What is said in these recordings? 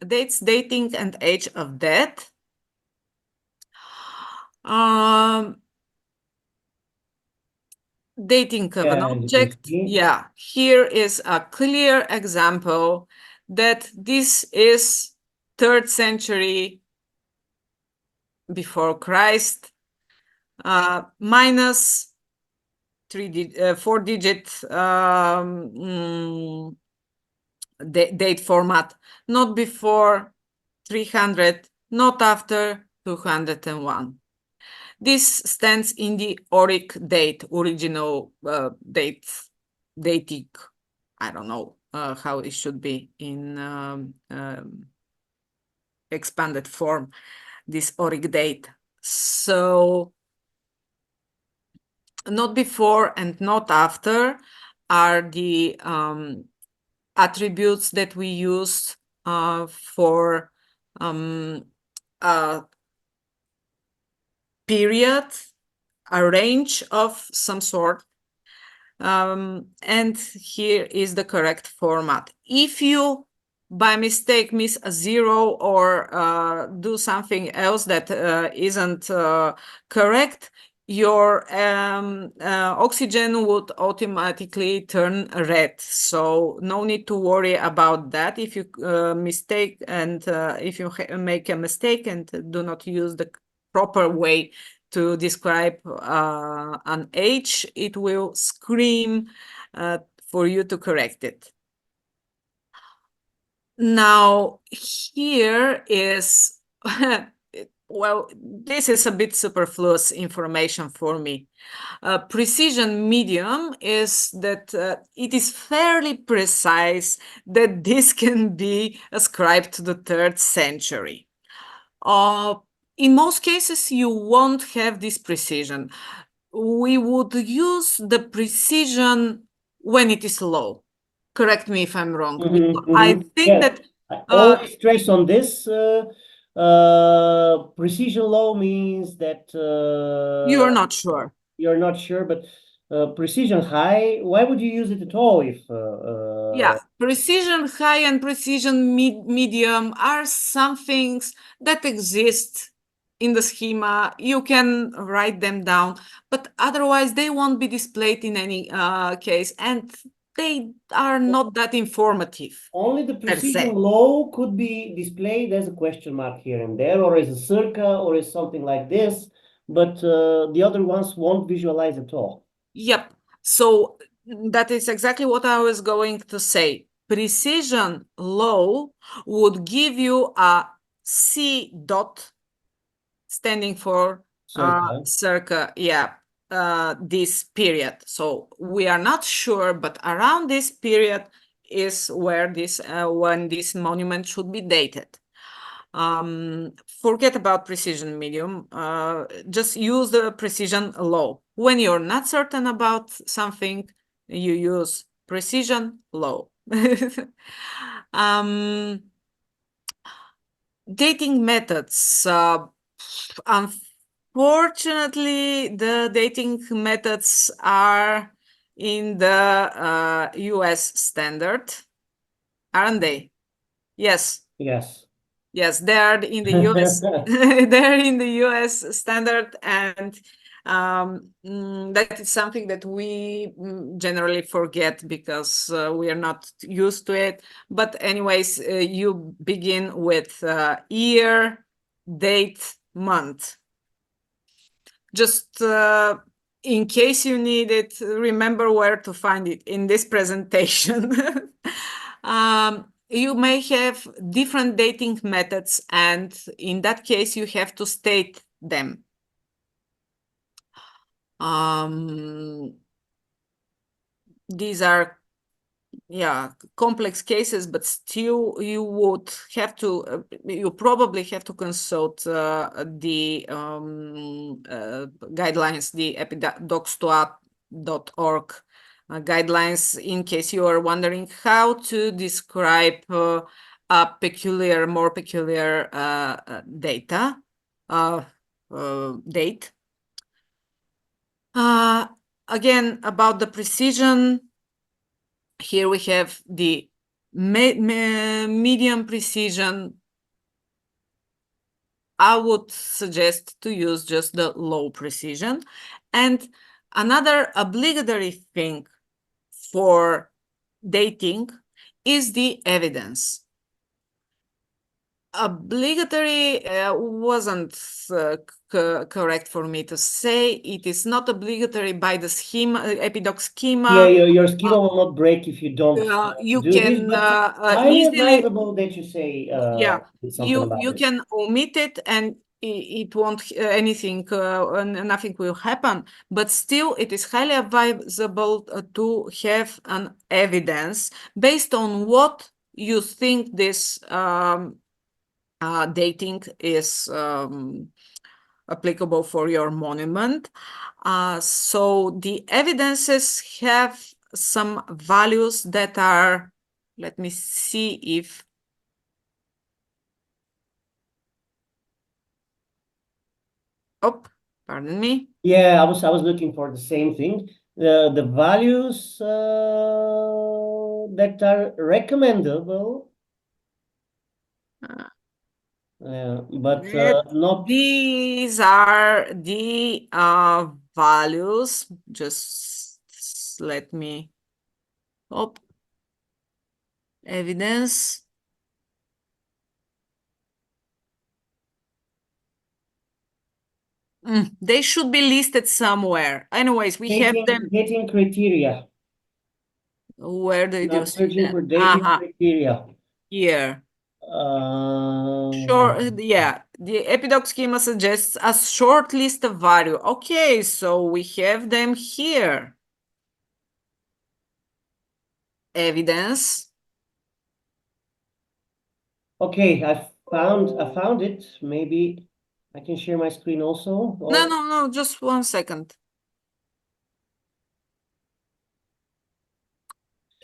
dates, dating, and age of death. Dating of an And you can object. see. Yeah, here is a clear example that this is 3rd century before Christ, minus 4-digit date format, not before 300, not after 201. This stands in the Auric date, original dating. I don't know how it should be in expanded form, this Auric date. So not before and not after are the attributes that we use for a period, a range of some sort. And here is the correct format. If you by mistake miss a 0 or do something else that isn't correct, your oxygen would automatically turn red. So no need to worry about that. If you mistake and if you make a mistake and do not use the proper way to describe an age, it will scream for you to correct it. Now, here is, well, this is a bit superfluous information for me. Precision medium is that it is fairly precise that this can be ascribed to the 3rd century. In most cases, you won't have this precision. We would use the precision when it is low. Correct me if I'm wrong. I think Yeah, that I always stress on this. Precision low means that you're not sure. you're not sure, but precision high, why would you use it at all if Yeah, precision high and precision medium are some things that exist in the schema. You can write them down, but otherwise they won't be displayed in any case, and they are not that informative only the per precision se. low could be displayed as a question mark here and there, or as a circa, or as something like this, but the other ones won't visualize at all. Yep. So that is exactly what I was going to say. Precision low would give you a C dot standing for Circa. circa, yeah, this period. So we are not sure, but around this period is where this when this monument should be dated. Forget about precision medium, just use the precision low. When you're not certain about something, you use precision low. Dating methods. Unfortunately, the dating methods are in the US standard, aren't they? Yes. Yes. Yes, they're in the US. They're in the US standard, and that is something that we generally forget because we are not used to it. But anyways, you begin with year, date, month. Just in case you need it, remember where to find it in this presentation. You may have different dating methods, and in that case, you have to state them. These are, yeah, complex cases, but still you would have to, you probably have to consult the guidelines, the epidocs.org guidelines, in case you are wondering how to describe a peculiar, more peculiar date. Again, about the precision, here we have the medium precision, I would suggest to use just the low precision. And another obligatory thing for dating is the evidence. Obligatory wasn't correct for me to say. It is not obligatory by the schema, EpiDoc Yeah, schema. your schema will not break if you don't You do this, can but highly easily, advisable that you say yeah, something about you it. can omit it and it won't anything, nothing will happen. But still, it is highly advisable to have an evidence based on what you think this dating is applicable for your monument. So the evidences have some values that are, let me see if, oh, pardon me. Yeah, I was looking for the same thing. The values that are recommendable, but not. These are the values. Just let me, oh, evidence. They should be listed somewhere. Anyways, we have them. Dating criteria. Where did you Not see searching them? for dating criteria. Here. Sure, yeah. The EpiDoc schema suggests a short list of value. Okay, so we have them here. Evidence. Okay, I found it. Maybe I can share my screen also. No, just 1 second.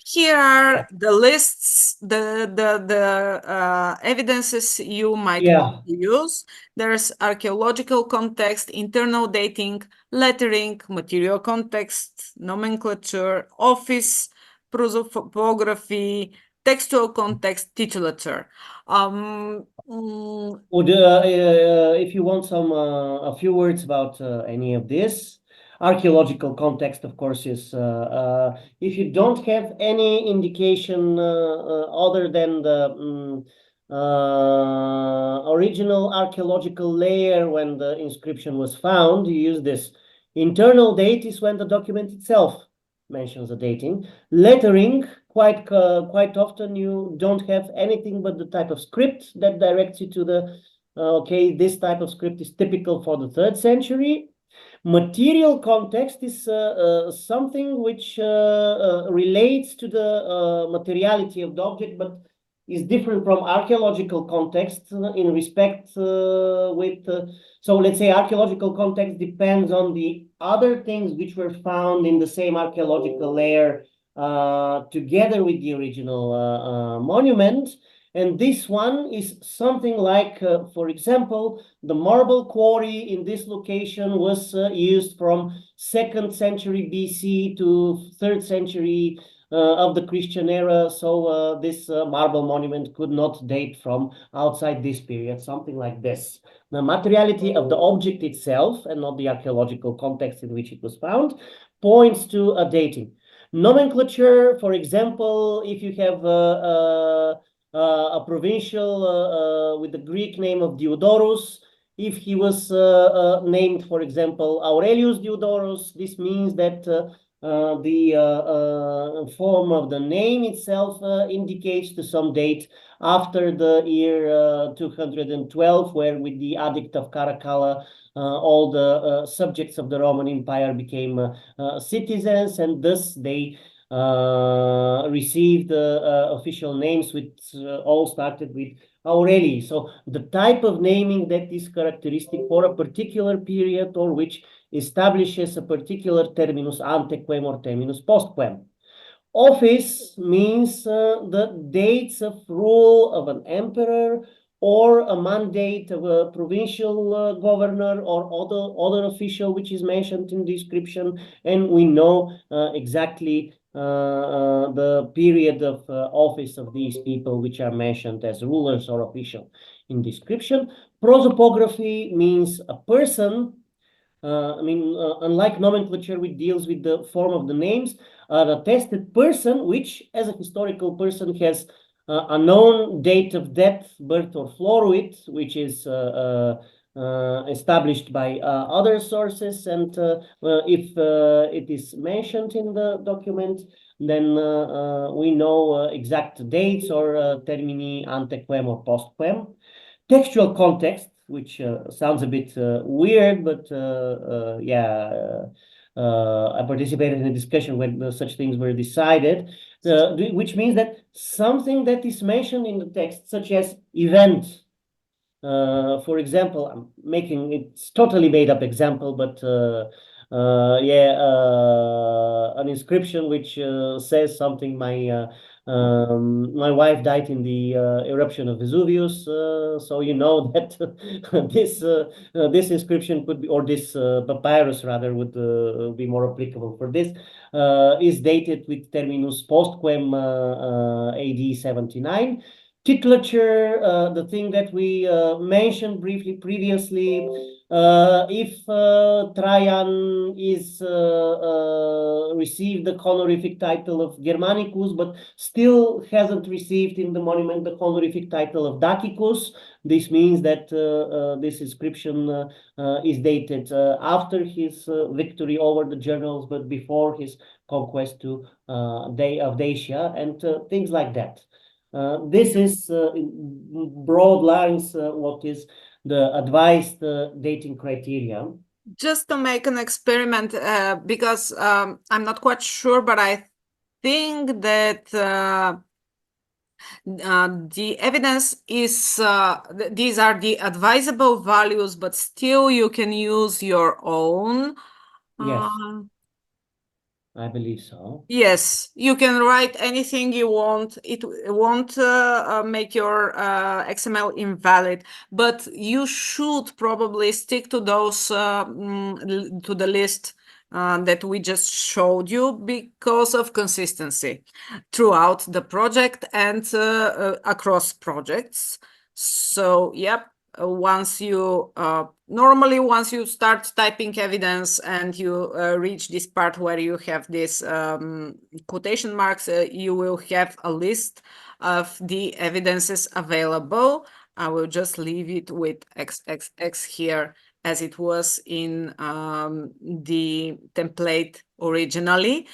Here are the lists, the evidences you might want to use. There's archaeological context, internal dating, lettering, material context, nomenclature, office, prosopography, textual context, titulature. If you want some a few words about any of this, archaeological context, of course, is if you don't have any indication other than the original archaeological layer when the inscription was found, you use this. Internal date is when the document itself mentions the dating. Lettering, quite often you don't have anything but the type of script that directs you to the okay, this type of script is typical for the 3rd century. Material context is something which relates to the materiality of the object, but is different from archaeological context in respect with. So let's say archaeological context depends on the other things which were found in the same archaeological layer together with the original monument. And this one is something like, for example, the marble quarry in this location was used from 2nd century BC to 3rd century of the Christian era. So this marble monument could not date from outside this period, something like this. The materiality of the object itself and not the archaeological context in which it was found points to a dating. Nomenclature, for example, if you have a provincial with the Greek name of Diodorus, if he was named, for example, Aurelius Diodorus, this means that the form of the name itself indicates to some date after the year 212, where with the edict of Caracalla, all the subjects of the Roman Empire became citizens, and thus they received official names, which all started with Aureli. So the type of naming that is characteristic for a particular period or which establishes a particular terminus ante quem or terminus post quem. Office means the dates of rule of an emperor or a mandate of a provincial governor or other official which is mentioned in the description, and we know exactly the period of office of these people, which are mentioned as rulers or official in description. Prosopography means a person. Unlike nomenclature, which deals with the form of the names, an attested person, which, as a historical person, has a known date of death, birth, or floruit, which is established by other sources, and if it is mentioned in the document, then we know exact dates or termini antequem or postquem. Textual context, which sounds a bit weird, but yeah, I participated in a discussion when such things were decided, which means that something that is mentioned in the text, such as event, for example, I'm making it's totally made up example, but an inscription which says something. My wife died in the eruption of Vesuvius, so you know that this inscription could be, or this papyrus rather, would be more applicable for this. Is dated with terminus postquem AD 79. Titulature, the thing that we mentioned briefly previously, if Trajan is received the honorific title of Germanicus, but still hasn't received in the monument the honorific title of Dacicus, this means that this inscription is dated after his victory over the generals, but before his conquest of Dacia, and things like that. This is, in broad lines, what is the advised dating criteria. Just to make an experiment, because I'm not quite sure, but I think that the evidence is, these are the advisable values, but still you can use your own. Yes, I believe so. Yes, you can write anything you want. It won't make your XML invalid, but you should probably stick to those to the list that we just showed you, because of consistency throughout the project and across projects. So, yep. Once you normally once you start typing evidence and you reach this part where you have this quotation marks, you will have a list of the evidences available. I will just leave it with XXX here, as it was in the template originally,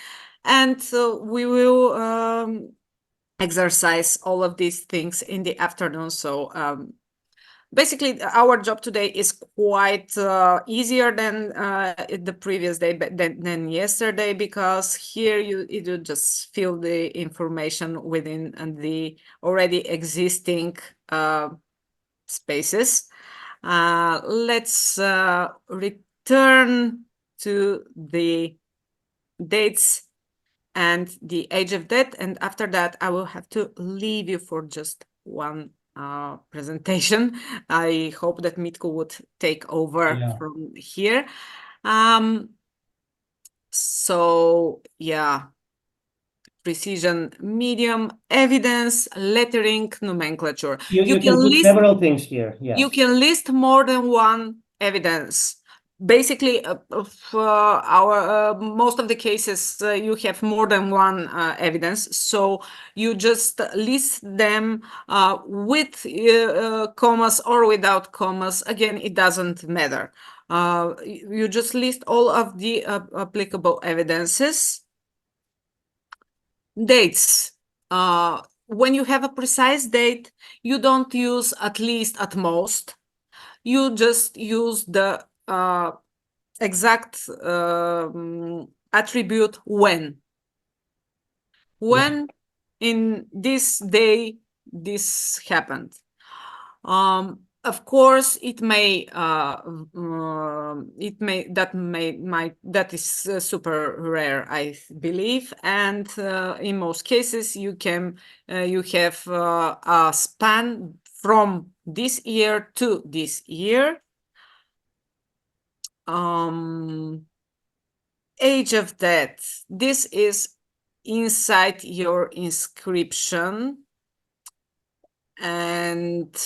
and we will exercise all of these things in the afternoon. So basically, our job today is quite easier than the previous day, but than yesterday, because here you just fill the information within the already existing spaces. Let's return to the dates and the age of death, and after that I will have to leave you for just one presentation. I hope that Mitko would take over from here. So yeah, precision, medium, evidence, lettering, nomenclature. You can put several things here. Yes. You can list more than one evidence. Basically, for our most of the cases, you have more than one evidence. So you just list them with commas or without commas. Again, it doesn't matter. You just list all of the applicable evidences. Dates. When you have a precise date, you don't use at least, at most. You just use the exact attribute when. When in this day this happened. Of course, it may that is super rare, I believe, and in most cases you have a span from this year to this year. Age of death. This is inside your inscription, and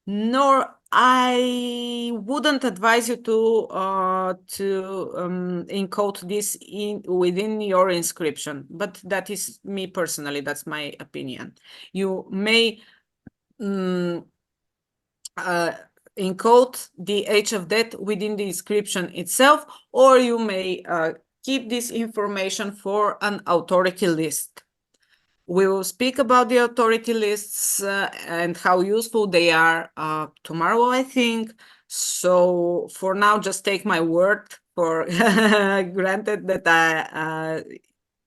nor I wouldn't advise you to encode this within your inscription, but that is me personally. That's my opinion. You may encode the age of death within the inscription itself, or you may keep this information for an authority list. We will speak about the authority lists and how useful they are tomorrow, I think. So for now, just take my word for granted that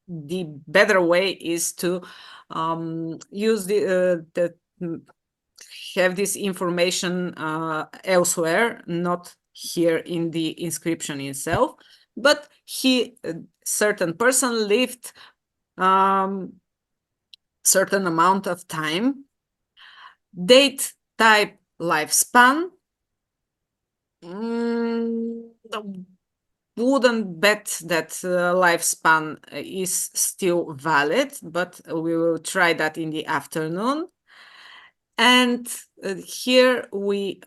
the better way is to use the have this information elsewhere, not here in the inscription itself. But certain person lived certain amount of time, date, type, lifespan. Wouldn't bet that lifespan is still valid, but we will try that in the afternoon. And here we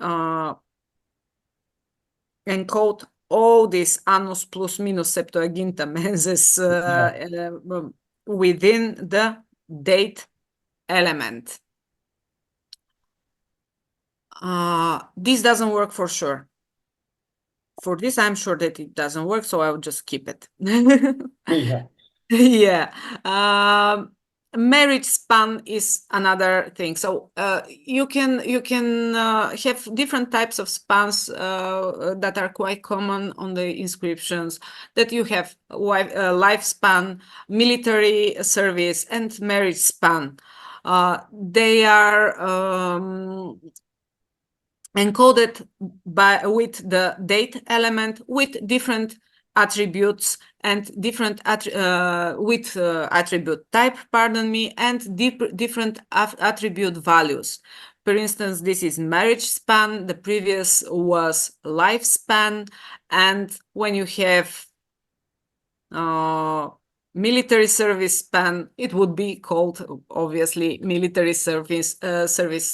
encode all these annus plus minus Septuaginta menses within the date element. This doesn't work for sure. For this, I'm sure that it doesn't work, so I'll just keep it. Yeah. Yeah. Marriage span is another thing. So you can have different types of spans that are quite common on the inscriptions. That you have lifespan, military service, and marriage span. They are encoded with the date element with different attributes and different attribute type, pardon me, and different attribute values. For instance, this is marriage span, the previous was lifespan, and when you have military service span, it would be called, obviously, military service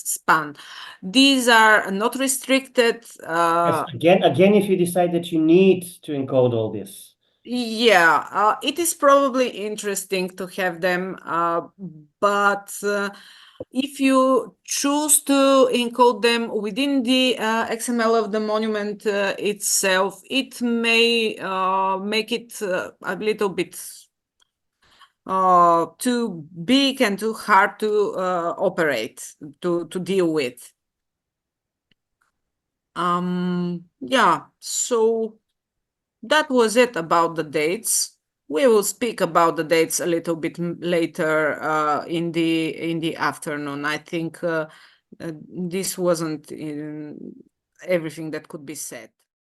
span. These are not restricted. Yes, again, if you decide that you need to encode all this. Yeah, it is probably interesting to have them, but if you choose to encode them within the XML of the monument itself, it may make it a little bit too big and too hard to operate, to deal with. Yeah, so that was it about the dates. We will speak about the dates a little bit later in the afternoon. I think this wasn't everything that could be said.